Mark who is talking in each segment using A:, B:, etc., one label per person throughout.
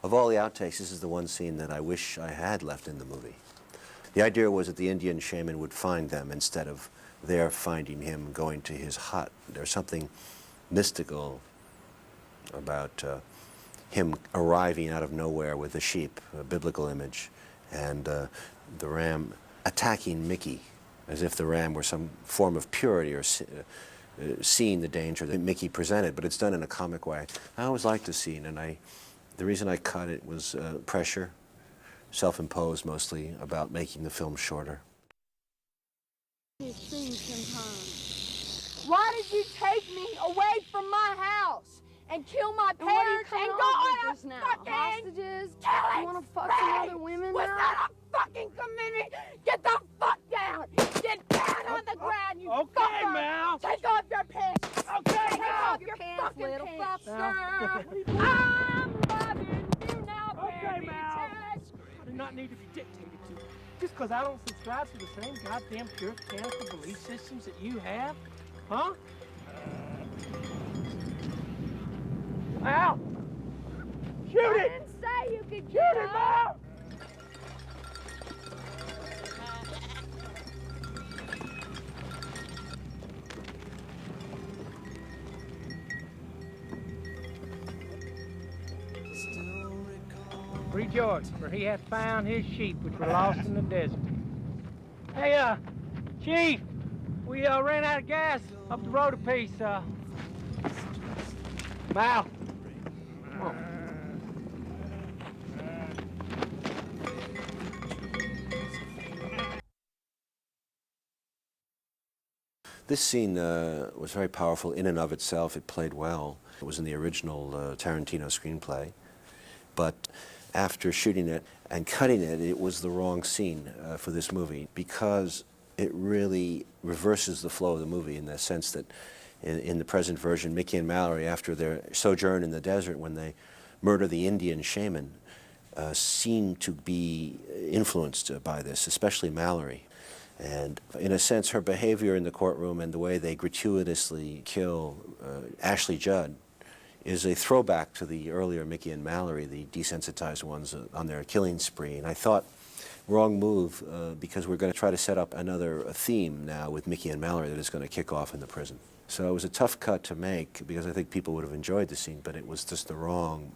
A: Of all the outtakes, this is the one scene that I wish I had left in the movie. The idea was that the Indian shaman would find them instead of their finding him going to his hut. There's something mystical about him arriving out of nowhere with the sheep, a biblical image, and the ram attacking Mickey, as if the ram were some form of purity or seeing the danger that Mickey presented, but it's done in a comic way. I always liked the scene, and the reason I cut it was pressure, self-imposed mostly, about making the film shorter.
B: Why did you take me away from my house and kill my parents and go on a fucking
C: hostages?
B: killing
C: You wanna fuck
B: spree?
C: some other women
B: Was
C: now?
B: that a fucking commitment? Get the fuck down! Get down on the ground, you
D: Okay,
B: fucker!
D: Mal.
B: Take off your pants!
D: Okay,
B: Take
D: Mal.
B: off your
C: pants,
B: fucking
C: little
B: pants,
C: fucker.
B: sir! I'm loving you now,
D: Okay,
B: baby.
D: Mal.
B: Tess.
D: I do not need to be dictated to. Just because I don't subscribe to the same goddamn puritanical belief systems that you have? Huh? Al! Shoot
B: I
D: it!
B: didn't say you could
D: Shoot
B: get
D: it,
B: up.
D: Mal! Rejoice, for he hath found his sheep which were lost in the desert. Hey, Chief, we ran out of gas up the road a piece. Mal, come on.
A: This scene was very powerful in and of itself. It played well. It was in the original Tarantino screenplay. But after shooting it and cutting it, it was the wrong scene for this movie because it really reverses the flow of the movie in the sense that in the present version, Mickey and Mallory, after their sojourn in the desert when they murder the Indian shaman, seem to be influenced by this, especially Mallory. And in a sense, her behavior in the courtroom and the way they gratuitously kill Ashley Judd is a throwback to the earlier Mickey and Mallory, the desensitized ones on their killing spree. And I thought, wrong move, because we're going to try to set up another theme now with Mickey and Mallory that is going to kick off in the prison. So it was a tough cut to make because I think people would have enjoyed the scene, but it was just the wrong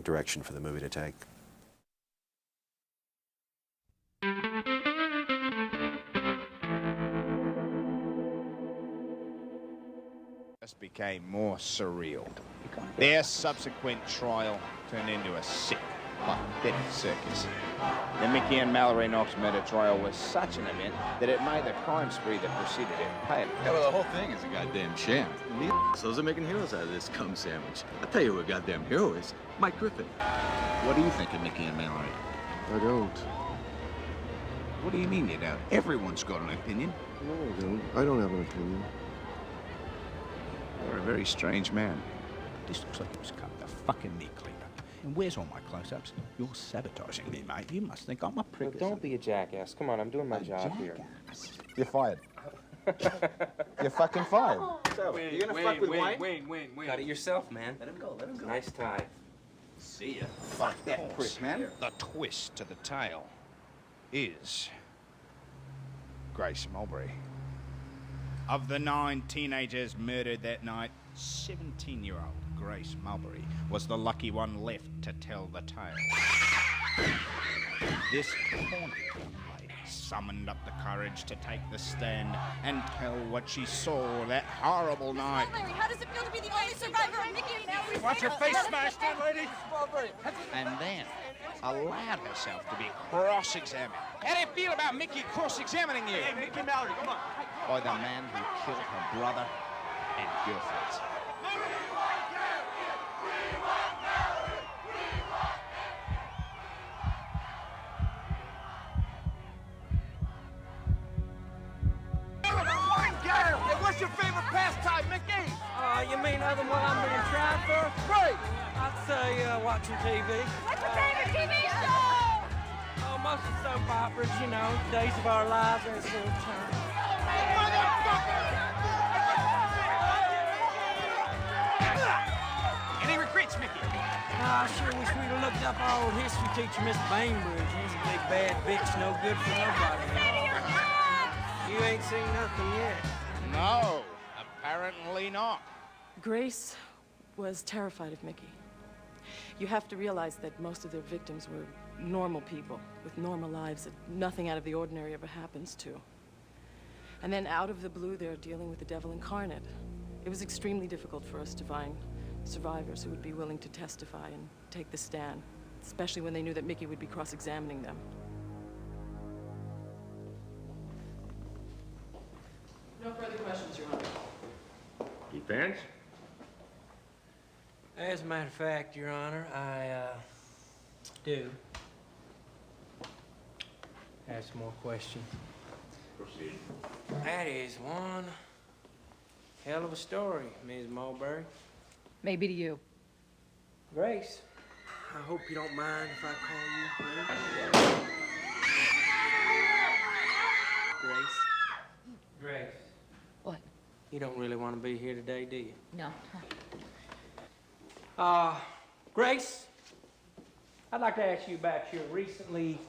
A: direction for the movie to take.
E: Became more surreal. Their subsequent trial turned into a sick, pathetic circus. The Mickey and Mallory Knox murder trial was such an event that it made the crime spree that preceded it pale.
F: Yeah, well, the whole thing is a goddamn sham. And these assholes are making heroes out of this cum sandwich. I'll tell you who a goddamn hero is. Mike Griffin.
E: What do you think of Mickey and Mallory?
F: I don't.
E: What do you mean you don't? Everyone's got an opinion.
F: No, I don't. I don't have an opinion.
E: You're a very strange man. This looks like it was cut with a fucking meat cleaver. And where's all my close-ups? You're sabotaging me, mate. You must think I'm a prick.
G: Look, don't be a jackass. Come on, I'm doing my job here.
F: You're fired. You're fucking fired.
G: So,
D: Wayne,
G: you're gonna fuck with Wayne?
D: Wayne.
G: Got it yourself, man.
F: Let him go.
G: Nice tie.
E: See ya.
F: Fuck that prick, man.
E: The twist to the tale is Grace Mulberry. Of the 9 teenagers murdered that night, 17-year-old Grace Mulberry was the lucky one left to tell the tale. This haunted young lady summoned up the courage to take the stand and tell what she saw that horrible night.
H: Larry, how does it feel to be the only survivor of Mickey and Mallory's
D: Watch your face smashed in, lady.
E: And then allowed herself to be cross-examined. How do you feel about Mickey cross-examining you?
D: Hey, Mickey and Mallory, come on.
E: By the man who killed her brother and girlfriends.
D: Hey, what's your favorite pastime, Mickey?
I: You mean other than what I'm being tried for?
D: Right.
I: I'd say watching TV.
B: What's your favorite TV show?
I: Oh, most of the soap operas, you know, Days of Our Lives and Full Time.
E: Any regrets, Thanks, Mickey.
I: I sure wish we'd have looked up our old history teacher, Mr. Bainbridge. He's a big bad bitch, no good for nobody. You ain't seen nothing yet.
E: No, apparently not.
C: Grace was terrified of Mickey. You have to realize that most of their victims were normal people with normal lives that nothing out of the ordinary ever happens to. And then out of the blue, they're dealing with the devil incarnate. It was extremely difficult for us to find survivors who would be willing to testify and take the stand, especially when they knew that Mickey would be cross-examining them. No further questions, Your Honor.
F: Defense?
I: As a matter of fact, Your Honor, I do have some more questions.
F: Proceed.
I: That is one hell of a story, Ms. Mulberry.
H: Maybe to you.
I: Grace, I hope you don't mind if I call you Grace. Grace. Grace.
H: What?
I: You don't really want to be here today, do you?
H: No.
I: Grace, I'd like to ask you about your recently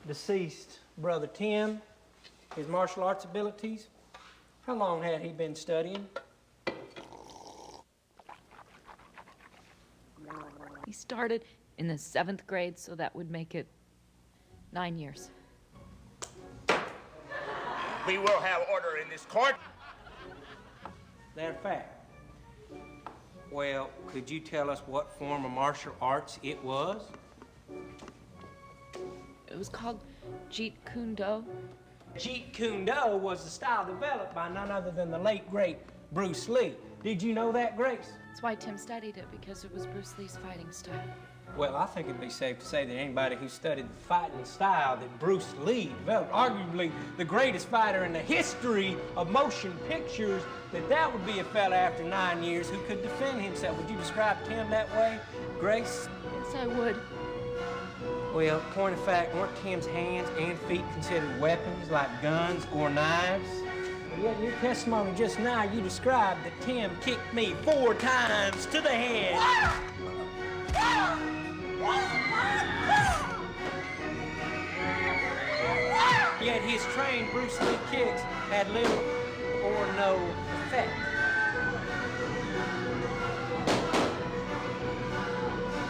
I: deceased brother Tim, his martial arts abilities. How long had he been studying?
H: He started in the 7th grade, so that would make it 9 years.
E: We will have order in this court.
I: That a fact? Well, could you tell us what form of martial arts it was?
H: It was called Jeet Kune Do.
I: Jeet Kune Do was the style developed by none other than the late, great Bruce Lee. Did you know that, Grace?
H: That's why Tim studied it, because it was Bruce Lee's fighting style.
I: Well, I think it'd be safe to say that anybody who studied the fighting style that Bruce Lee developed, arguably the greatest fighter in the history of motion pictures, that would be a fella after 9 years who could defend himself. Would you describe Tim that way, Grace?
H: Yes, I would.
I: Well, point of fact, weren't Tim's hands and feet considered weapons like guns or knives? Yet in your testimony just now, you described that Tim kicked me 4 times to the head. Yet his trained Bruce Lee kicks had little or no effect.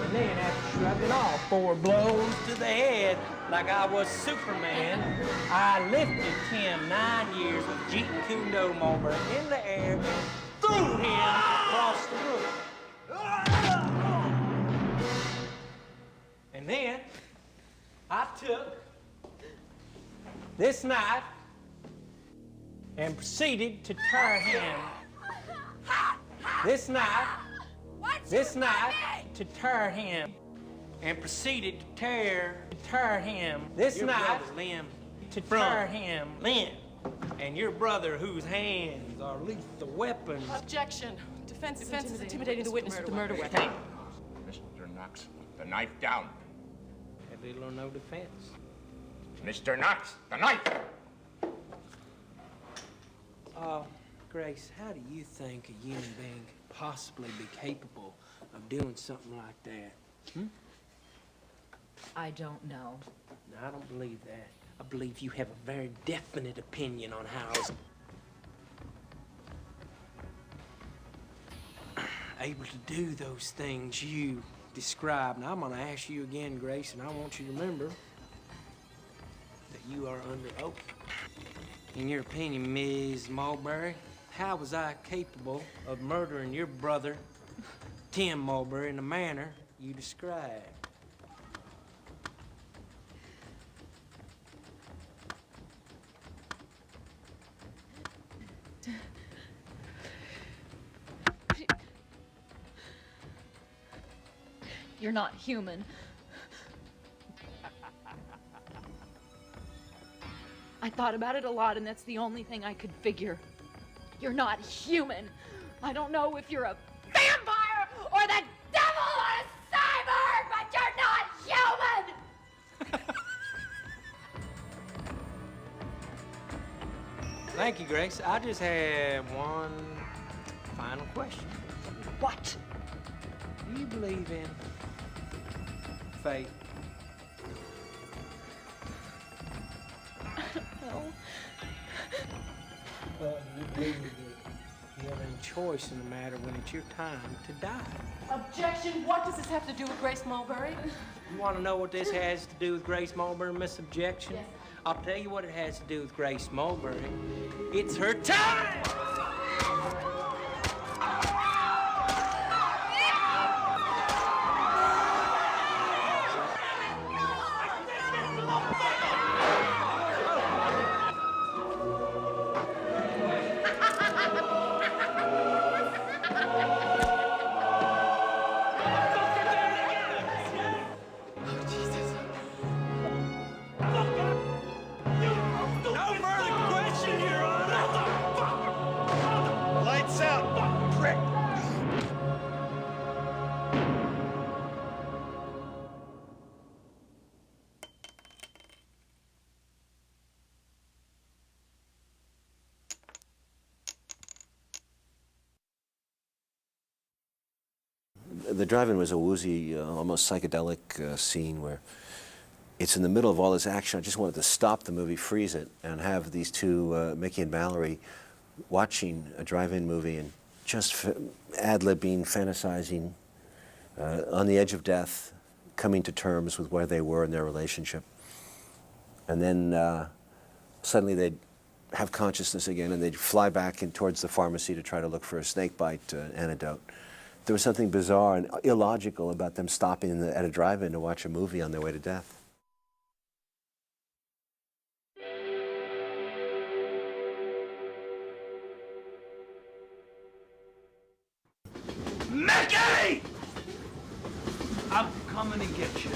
I: And then after shrugging off 4 blows to the head like I was Superman, I lifted Tim 9 years of Jeet Kune Do Mulberry in the air and threw him across the room. And then I took this knife and proceeded to tear him. This knife to tear him and proceeded to tear him. This knife limb to tear him limb. And your brother, whose hands are lethal weapons.
C: Objection. Defense is intimidating the witness with the murder weapon.
E: Hey, Mr. Knox, the knife down.
I: Had little or no defense.
E: Mr. Knox, the knife!
I: Grace, how do you think a human being could possibly be capable of doing something like that?
H: I don't know.
I: No, I don't believe that. I believe you have a very definite opinion on how able to do those things you described. Now, I'm going to ask you again, Grace, and I want you to remember that you are under oath. In your opinion, Ms. Mulberry, how was I capable of murdering your brother, Tim Mulberry, in the manner you described?
H: You're not human. I thought about it a lot, and that's the only thing I could figure. You're not human. I don't know if you're a vampire or the devil or a cyborg, but you're not human!
I: Thank you, Grace. I just have one final question.
H: What?
I: Do you believe in fate?
H: No.
I: But do you believe that you have any choice in the matter when it's your time to die?
C: Objection! What does this have to do with Grace Mulberry?
I: You want to know what this has to do with Grace Mulberry, Miss Objection?
C: Yes.
I: I'll tell you what it has to do with Grace Mulberry. It's her time!
A: The drive-in was a woozy, almost psychedelic scene where it's in the middle of all this action. I just wanted to stop the movie, freeze it, and have these two, Mickey and Mallory, watching a drive-in movie and just ad-libbing, fantasizing, on the edge of death, coming to terms with where they were in their relationship. And then suddenly they'd have consciousness again and they'd fly back in towards the pharmacy to try to look for a snake bite antidote. There was something bizarre and illogical about them stopping at a drive-in to watch a movie on their way to death.
I: Mickey! I'm coming to get you.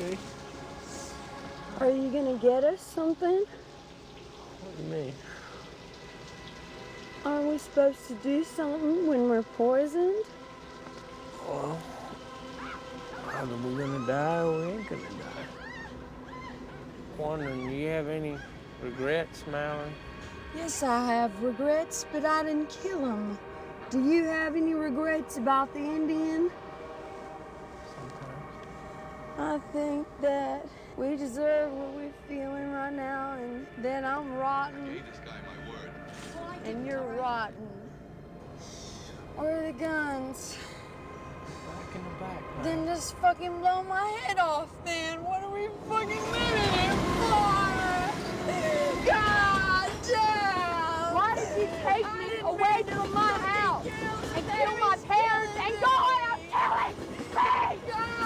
I: Okay.
B: Are you gonna get us something?
I: What do you mean?
B: Aren't we supposed to do something when we're poisoned?
I: Well, either we're gonna die or we ain't gonna die. Wondering, do you have any regrets, Mallory?
B: Yes, I have regrets, but I didn't kill him. Do you have any regrets about the Indian? I think that we deserve what we're feeling right now, and that I'm rotten.
F: I gave this guy my word.
B: And you're rotten. Where are the guns?
I: Back in the back.
B: Then just fucking blow my head off, then. What are we fucking living here for? God damn! Why did you take me away from my house and kill my parents and go out killing me? God!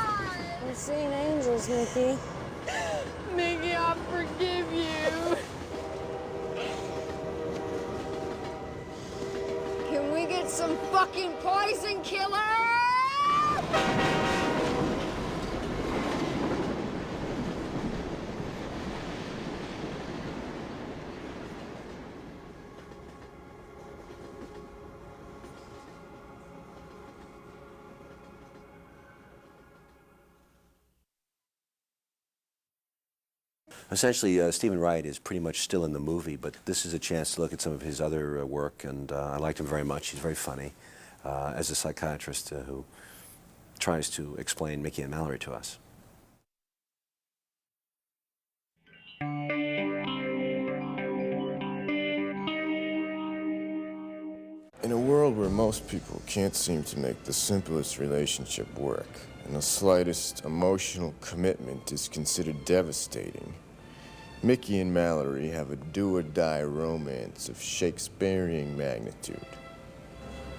B: I'm seeing angels, Mickey. Mickey, I forgive you. Can we get some fucking poison killer?
A: Essentially, Stephen Wright is pretty much still in the movie, but this is a chance to look at some of his other work, and I liked him very much. He's very funny as a psychiatrist who tries to explain Mickey and Mallory to us.
J: In a world where most people can't seem to make the simplest relationship work, and the slightest emotional commitment is considered devastating, Mickey and Mallory have a do-or-die romance of Shakespearean magnitude.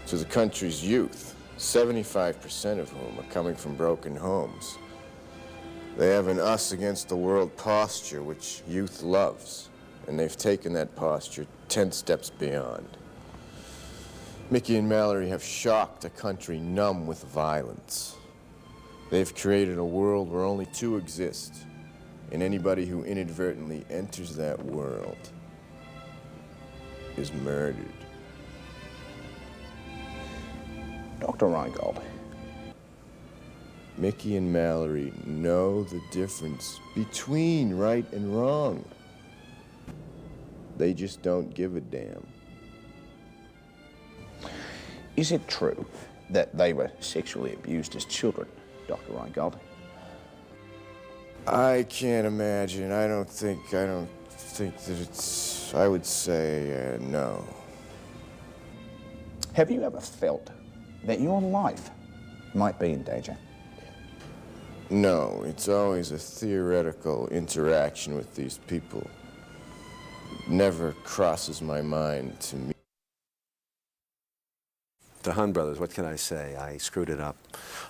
J: To the country's youth, 75% of whom are coming from broken homes, they have an us-against-the-world posture which youth loves, and they've taken that posture 10 steps beyond. Mickey and Mallory have shocked a country numb with violence. They've created a world where only two exist, and anybody who inadvertently enters that world is murdered.
E: Dr. Reingold.
J: Mickey and Mallory know the difference between right and wrong. They just don't give a damn.
E: Is it true that they were sexually abused as children, Dr. Reingold?
J: I can't imagine. I don't think that it's, I would say no.
E: Have you ever felt that your life might be in danger?
J: No, it's always a theoretical interaction with these people. It never crosses my mind to me.
A: The Hun brothers, what can I say? I screwed it up.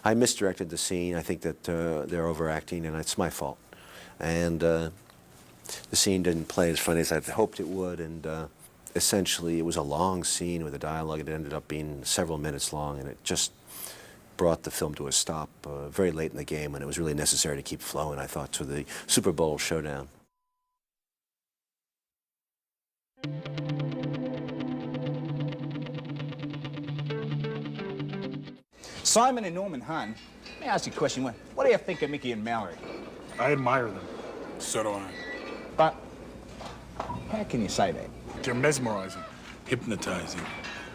A: I misdirected the scene. I think that they're overacting, and it's my fault. And the scene didn't play as funny as I'd hoped it would, and essentially it was a long scene with a dialogue. It ended up being several minutes long, and it just brought the film to a stop very late in the game when it was really necessary to keep flowing, I thought, to the Super Bowl showdown.
E: Simon and Norman Hun, let me ask you a question. What do you think of Mickey and Mallory?
K: I admire them. So do I.
E: But how can you say that?
K: They're mesmerizing, hypnotizing.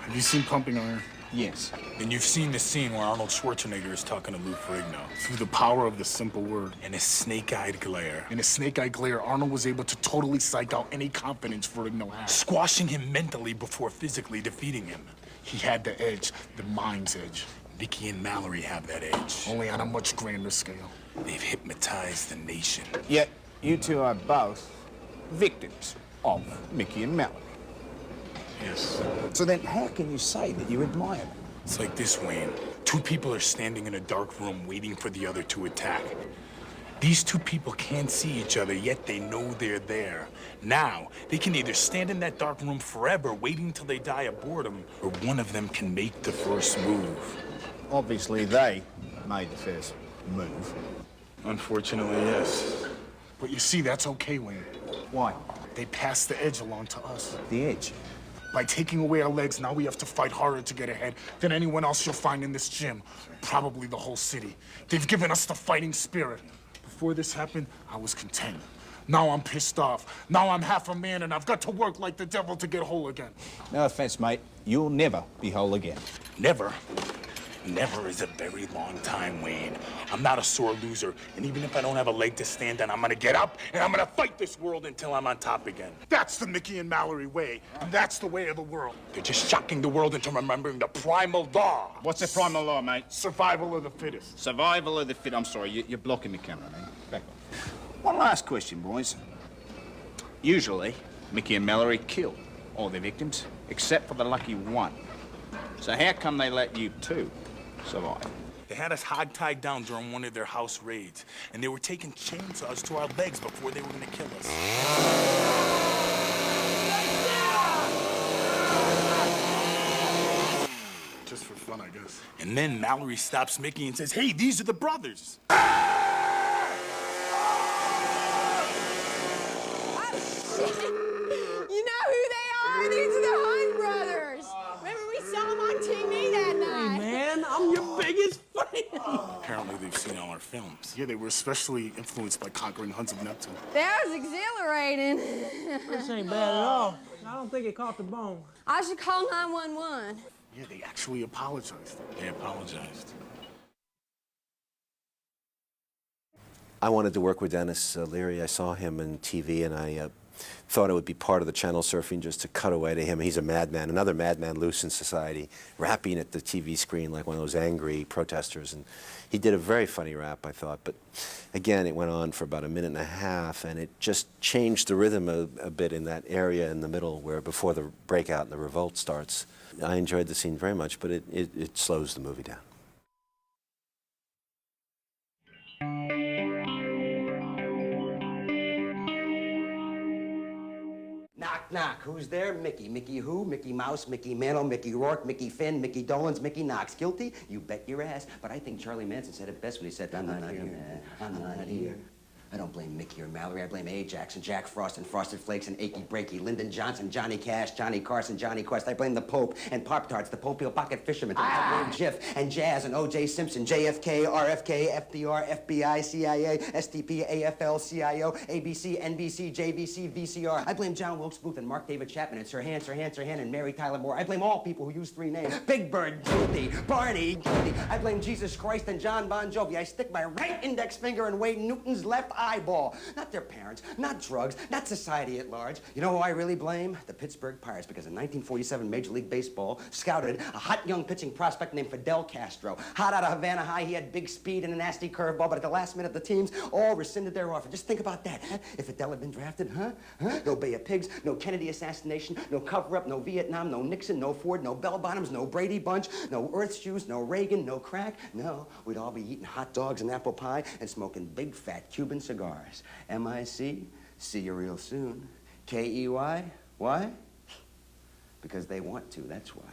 K: Have you seen Pumping Iron?
E: Yes.
K: And you've seen the scene where Arnold Schwarzenegger is talking to Lou Ferrigno through the power of the simple word and a snake-eyed glare. In a snake-eyed glare, Arnold was able to totally psych out any confidence Ferrigno had, squashing him mentally before physically defeating him. He had the edge, the mind's edge. Mickey and Mallory have that edge, only on a much grander scale. They've hypnotized the nation.
E: Yet, you two are both victims of Mickey and Mallory.
K: Yes.
E: So then, how can you say that you admire them?
K: It's like this, Wayne. Two people are standing in a dark room waiting for the other to attack. These two people can't see each other, yet they know they're there. Now, they can either stand in that dark room forever, waiting till they die of boredom, or one of them can make the first move.
E: Obviously, they made the first move.
K: Unfortunately, yes. But you see, that's okay, Wayne.
E: Why?
K: They passed the edge along to us.
E: The edge?
K: By taking away our legs, now we have to fight harder to get ahead than anyone else you'll find in this gym. Probably the whole city. They've given us the fighting spirit. Before this happened, I was content. Now I'm pissed off. Now I'm half a man and I've got to work like the devil to get whole again.
E: No offense, mate. You'll never be whole again.
K: Never? Never is a very long time, Wayne. I'm not a sore loser, and even if I don't have a leg to stand on, I'm gonna get up and I'm gonna fight this world until I'm on top again. That's the Mickey and Mallory way, and that's the way of the world. They're just shocking the world into remembering the primal law.
E: What's the primal law, mate?
K: Survival of the fittest.
E: Survival of the fit. I'm sorry, you're blocking the camera, man. Back off. One last question, boys. Usually, Mickey and Mallory kill all their victims, except for the lucky one. So how come they let you two survive?
K: They had us hog-tied down during one of their house raids, and they were taking chainsaws to our legs before they were gonna kill us. Just for fun, I guess. And then Mallory stops Mickey and says, "Hey, these are the brothers."
B: You know who they are? These are the Hun brothers. Remember we saw them on TV that night.
I: Man, I'm your biggest fan.
K: Apparently they've seen all our films. Yeah, they were especially influenced by Conquering Huns of Neptune.
B: That was exhilarating.
I: This ain't bad at all. I don't think it caught the bone.
B: I should call 911.
K: Yeah, they actually apologized. They apologized.
A: I wanted to work with Dennis Leary. I saw him on TV, and I thought it would be part of the channel surfing just to cut away to him. He's a madman, another madman loose in society, rapping at the TV screen like one of those angry protesters. And he did a very funny rap, I thought. But again, it went on for about a minute and a half, and it just changed the rhythm a bit in that area in the middle where before the breakout and the revolt starts. I enjoyed the scene very much, but it slows the movie down.
L: Knock, knock. Who's there? Mickey. Mickey who? Mickey Mouse, Mickey Mantle, Mickey Rourke, Mickey Finn, Mickey Dolans, Mickey Knox. Guilty? You bet your ass. But I think Charlie Manson said it best when he said, I'm not here, man. I'm not here. I don't blame Mickey or Mallory. I blame Ajax and Jack Frost and Frosted Flakes and Achy Breaky, Lyndon Johnson, Johnny Cash, Johnny Carson, Johnny Quest. I blame the Pope and Pop-Tarts, the Popeil Pocket Fisherman. I blame Jiff and Jazz and O.J. Simpson, JFK, RFK, FDR, FBI, CIA, STP, AFL, CIO, ABC, NBC, JVC, VCR. I blame John Wilkes Booth and Mark David Chapman and Sirhan and Mary Tyler Moore. I blame all people who use 3 names. Big Bird, guilty. Barney, guilty. I blame Jesus Christ and John Bon Jovi. I stick my right index finger in Wayne Newton's left eyeball. Not their parents, not drugs, not society at large. You know who I really blame? The Pittsburgh Pirates, because in 1947 Major League Baseball scouted a hot young pitching prospect named Fidel Castro. Hot out of Havana High, he had big speed and a nasty curveball, but at the last minute the teams all rescinded their offer. Just think about that. If Fidel had been drafted, No Bay of Pigs, no Kennedy assassination, no cover-up, no Vietnam, no Nixon, no Ford, no bell-bottoms, no Brady Bunch, no Earth Shoes, no Reagan, no crack. No, we'd all be eating hot dogs and apple pie and smoking big fat Cuban cigars. M-I-C, see you real soon. K-E-Y, why? Because they want to, that's why.